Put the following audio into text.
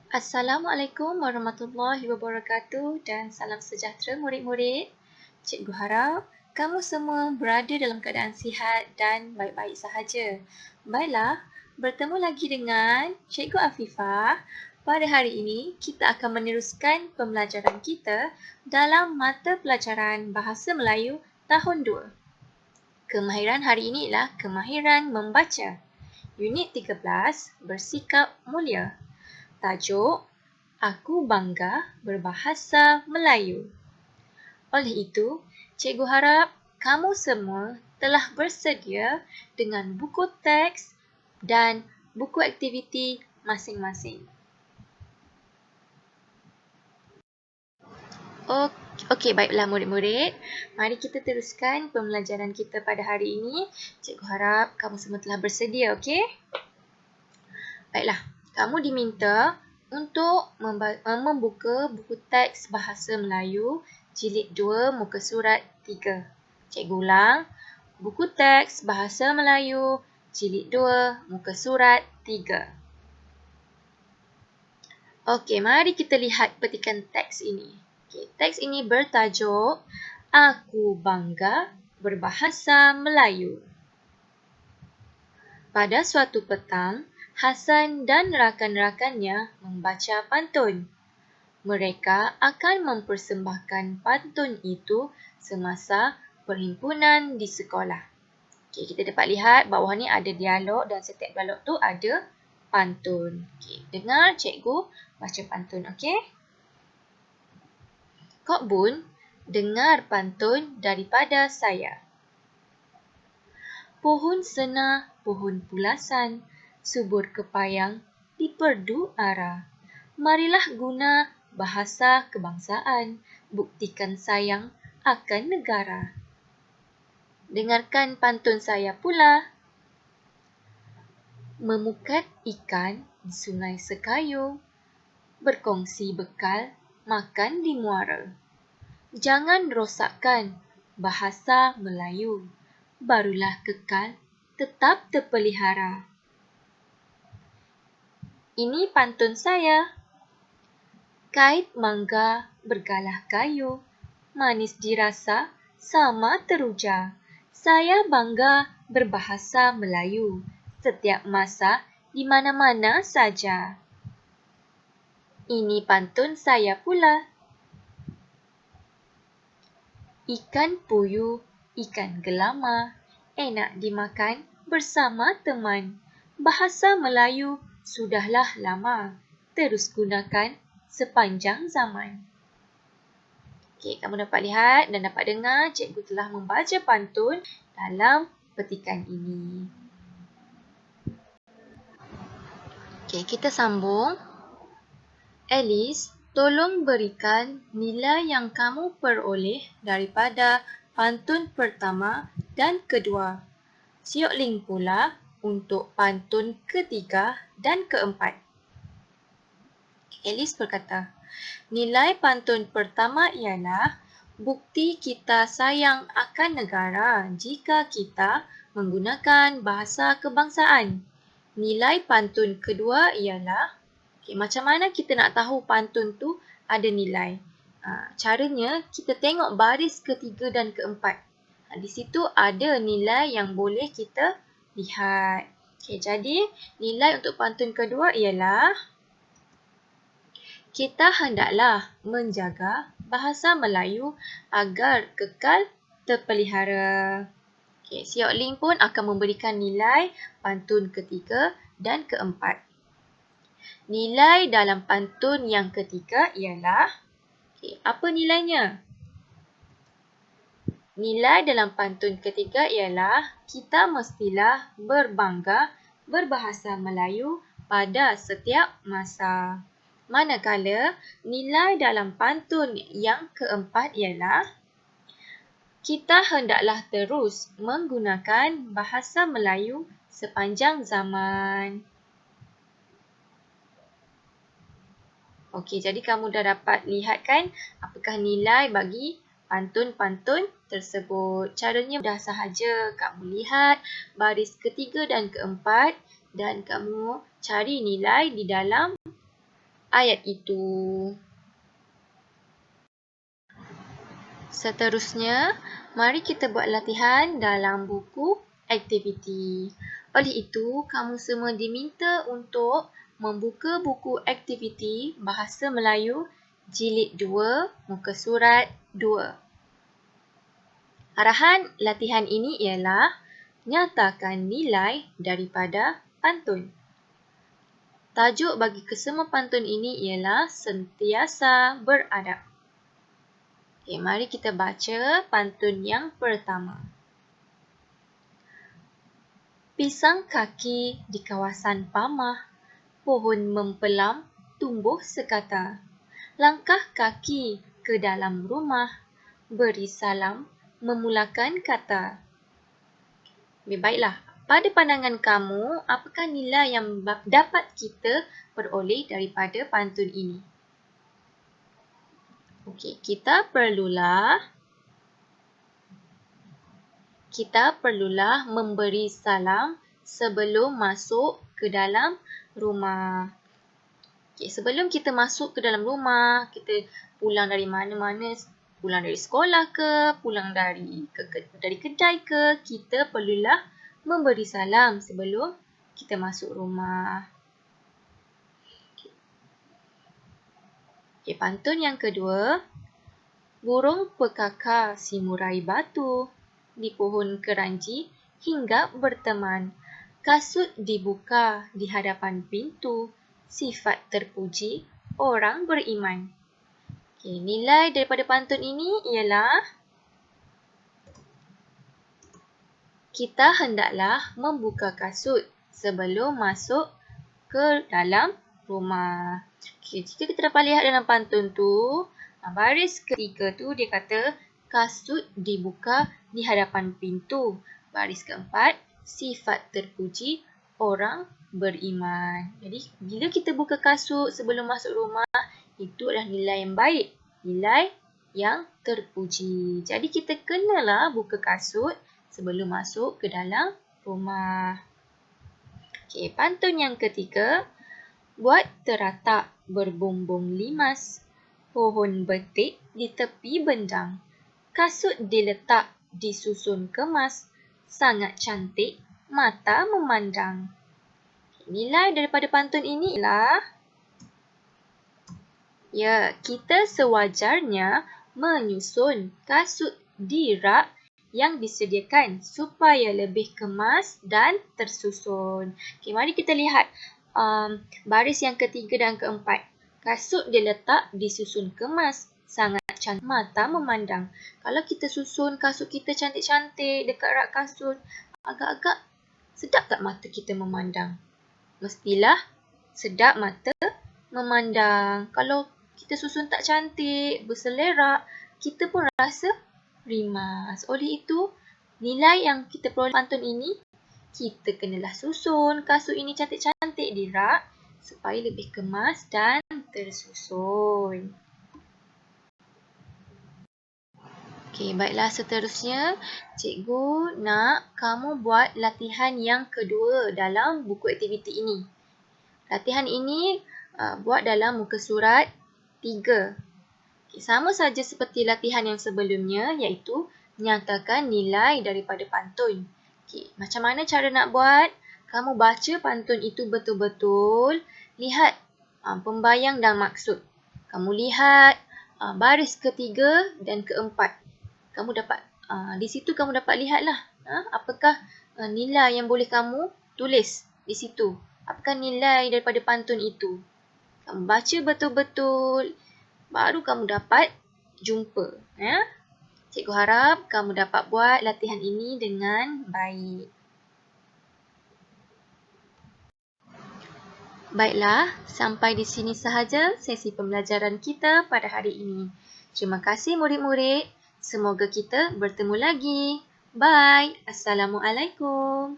Assalamualaikum warahmatullahi wabarakatuh dan salam sejahtera murid-murid. Cikgu harap kamu semua berada dalam keadaan sihat dan baik-baik sahaja. Baiklah, bertemu lagi dengan Cikgu Afifah. Pada hari ini, kita akan meneruskan pembelajaran kita dalam mata pelajaran Bahasa Melayu tahun 2. Kemahiran hari ini ialah kemahiran membaca. Unit 13, bersikap mulia. Tajuk, Aku bangga berbahasa Melayu. Oleh itu, cikgu harap kamu semua telah bersedia dengan buku teks dan buku aktiviti masing-masing. Okey, baiklah murid-murid. Mari kita teruskan pembelajaran kita pada hari ini. Cikgu harap kamu semua telah bersedia, okey? Baiklah, kamu diminta untuk membuka buku teks Bahasa Melayu Jilid 2 muka surat 3. Cikgu ulang, buku teks Bahasa Melayu Jilid 2 muka surat 3. Okey, mari kita lihat petikan teks ini. Okey, teks ini bertajuk Aku bangga berbahasa Melayu. Pada suatu petang, Hasan dan rakan-rakannya membaca pantun. Mereka akan mempersembahkan pantun itu semasa perhimpunan di sekolah. Okey, kita dapat lihat bawah ni ada dialog dan setiap dialog tu ada pantun. Okey, dengar cikgu baca pantun, okey? Kok Bun, dengar pantun daripada saya. Pohon sena, pohon pulasan, subur kepayang diperdu ara. Marilah guna bahasa kebangsaan, buktikan sayang akan negara. Dengarkan pantun saya pula. Memukat ikan di sungai Sekayu, berkongsi bekal makan di muara. Jangan rosakkan bahasa Melayu, barulah kekal tetap terpelihara. Ini pantun saya. Kait mangga bergalah kayu, manis dirasa sama teruja. Saya bangga berbahasa Melayu, setiap masa di mana-mana saja. Ini pantun saya pula. Ikan puyuh, ikan gelama, enak dimakan bersama teman. Bahasa Melayu sudahlah lama, terus gunakan sepanjang zaman. Okey, kamu dapat lihat dan dapat dengar cikgu telah membaca pantun dalam petikan ini. Okey, kita sambung. Alice, tolong berikan nilai yang kamu peroleh daripada pantun pertama dan kedua. Siok Ling pula untuk pantun ketiga dan keempat. Alice berkata, nilai pantun pertama ialah bukti kita sayang akan negara jika kita menggunakan bahasa kebangsaan. Nilai pantun kedua ialah macam mana kita nak tahu pantun tu ada nilai? Caranya kita tengok baris ketiga dan keempat. Di situ ada nilai yang boleh kita lihat. Jadi nilai untuk pantun kedua ialah kita hendaklah menjaga bahasa Melayu agar kekal terpelihara. Siok Ling pun akan memberikan nilai pantun ketiga dan keempat. Nilai dalam pantun yang ketiga ialah, apa nilainya? Nilai dalam pantun ketiga ialah kita mestilah berbangga berbahasa Melayu pada setiap masa. Manakala nilai dalam pantun yang keempat ialah kita hendaklah terus menggunakan bahasa Melayu sepanjang zaman. Okey, jadi kamu dah dapat lihat kan apakah nilai bagi pantun-pantun tersebut. Caranya mudah sahaja. Kamu lihat baris ketiga dan keempat dan kamu cari nilai di dalam baris ketiga dan keempat. Okey, jadi kamu dah dapat lihat kan apakah nilai bagi pantun-pantun tersebut. Caranya mudah sahaja. Kamu lihat baris ketiga dan keempat dan kamu cari nilai di dalam baris ketiga dan keempat. Okey, jadi kamu dah dapat lihat kan apakah nilai bagi pantun-pantun tersebut. Caranya mudah sahaja. Kamu lihat baris ketiga dan keempat dan kamu cari nilai di dalam ayat itu. Seterusnya, mari kita buat latihan dalam buku aktiviti. Oleh itu, kamu semua diminta untuk membuka buku aktiviti Bahasa Melayu Jilid 2, muka surat 2. Arahan latihan ini ialah nyatakan nilai daripada pantun. Tajuk bagi kesemua pantun ini ialah sentiasa beradab. Okay, mari kita baca pantun yang pertama. Pisang kaki di kawasan Pamah, pohon mempelam tumbuh sekata. Langkah kaki ke dalam rumah, beri salam memulakan kata. Baiklah, pada pandangan kamu, apakah nilai yang dapat kita peroleh daripada pantun ini? Okey, kita perlulah memberi salam sebelum masuk ke dalam rumah. Okey, sebelum kita masuk ke dalam rumah, kita pulang dari mana-mana, pulang dari sekolah ke, pulang dari kedai ke, kita perlulah memberi salam sebelum kita masuk rumah. Okay, pantun yang kedua. Burung pekakar si murai batu di pohon keranji hingga berteman. Kasut dibuka di hadapan pintu, sifat terpuji orang beriman. Okay, nilai daripada pantun ini ialah kita hendaklah membuka kasut sebelum masuk ke dalam rumah. Okay, jika kita dapat lihat dalam pantun tu, baris ketiga tu dia kata kasut dibuka di hadapan pintu. Baris keempat, sifat terpuji orang beriman. Jadi, bila kita buka kasut sebelum masuk rumah, itu adalah nilai yang baik. Nilai yang terpuji. Jadi, kita kenalah buka kasut sebelum masuk ke dalam rumah. Okay, pantun yang ketiga. Buat teratak berbumbung limas, pohon betik di tepi bendang, kasut diletak disusun kemas, sangat cantik mata memandang. Nilai daripada pantun ini ialah kita sewajarnya menyusun kasut di rak yang disediakan supaya lebih kemas dan tersusun. Okay, mari kita lihat baris yang ketiga dan keempat. Kasut diletak disusun kemas, sangat cantik mata memandang. Kalau kita susun kasut kita cantik-cantik dekat rak kasut, agak-agak sedap tak mata kita memandang? Mestilah sedap mata memandang. Kalau kita susun tak cantik, berselerak, kita pun rasa rimas. Oleh itu, nilai yang kita peroleh pantun ini, kita kenalah susun kasut ini cantik-cantik di rak supaya lebih kemas dan tersusun. Okey, baiklah seterusnya, cikgu nak kamu buat latihan yang kedua dalam buku aktiviti ini. Latihan ini buat dalam muka surat 3. Okay, sama saja seperti latihan yang sebelumnya, iaitu nyatakan nilai daripada pantun. Okay, macam mana cara nak buat? Kamu baca pantun itu betul-betul, lihat pembayang dan maksud. Kamu lihat baris ketiga dan keempat. Kamu dapat di situ kamu dapat lihatlah apakah nilai yang boleh kamu tulis di situ. Apakah nilai daripada pantun itu? Kamu baca betul-betul, baru kamu dapat jumpa. Cikgu harap kamu dapat buat latihan ini dengan baik. Baiklah, sampai di sini sahaja sesi pembelajaran kita pada hari ini. Terima kasih murid-murid. Semoga kita bertemu lagi. Bye. Assalamualaikum.